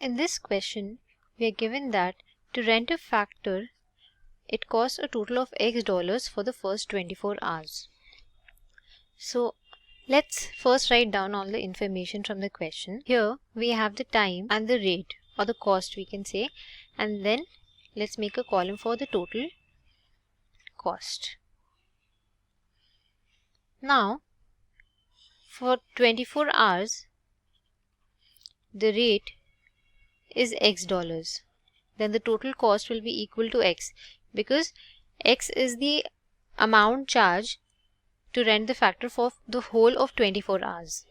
In this question, we are given that to rent a factor, it costs a total of X dollars for the first 24 hours. So let's first write down all the information from the question. Here we have the time and the rate, or the cost we can say, and then let's make a column for the total cost. Now for 24 hours, the rate is X dollars. Then the total cost will be equal to X, because X is the amount charged to rent the factor for the whole of 24 hours.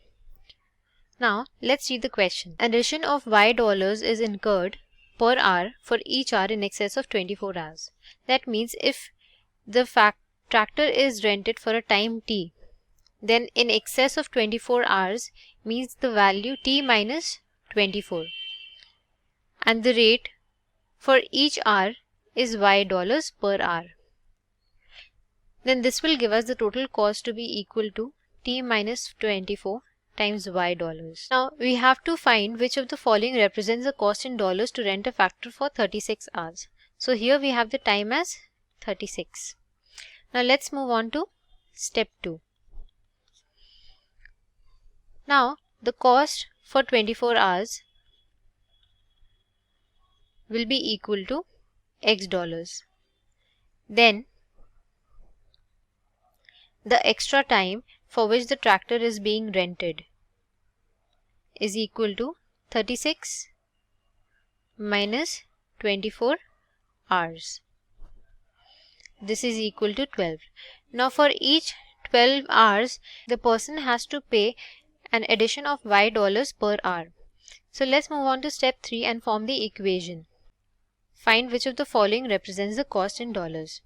Now let's read the question. Addition of Y dollars is incurred per hour for each hour in excess of 24 hours. That means if the tractor is rented for a time T, then in excess of 24 hours means the value T minus 24, and the rate for each hour is Y dollars per hour. Then this will give us the total cost to be equal to T minus 24 times Y dollars. Now we have to find which of the following represents the cost in dollars to rent a factor for 36 hours. So here we have the time as 36. Now let's move on to step 2. Now the cost for 24 hours will be equal to X dollars. Then the extra time for which the tractor is being rented is equal to 36 minus 24 hours. This is equal to 12. Now for each 12 hours, the person has to pay an addition of Y dollars per hour. So let's move on to step 3 and form the equation. Find which of the following represents the cost in dollars.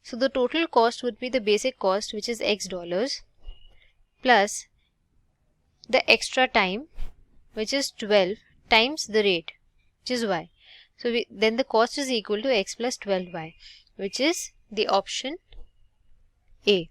So the total cost would be the basic cost, which is X dollars, plus the extra time, which is 12, times the rate, which is Y. So then the cost is equal to X plus 12Y, which is the option A.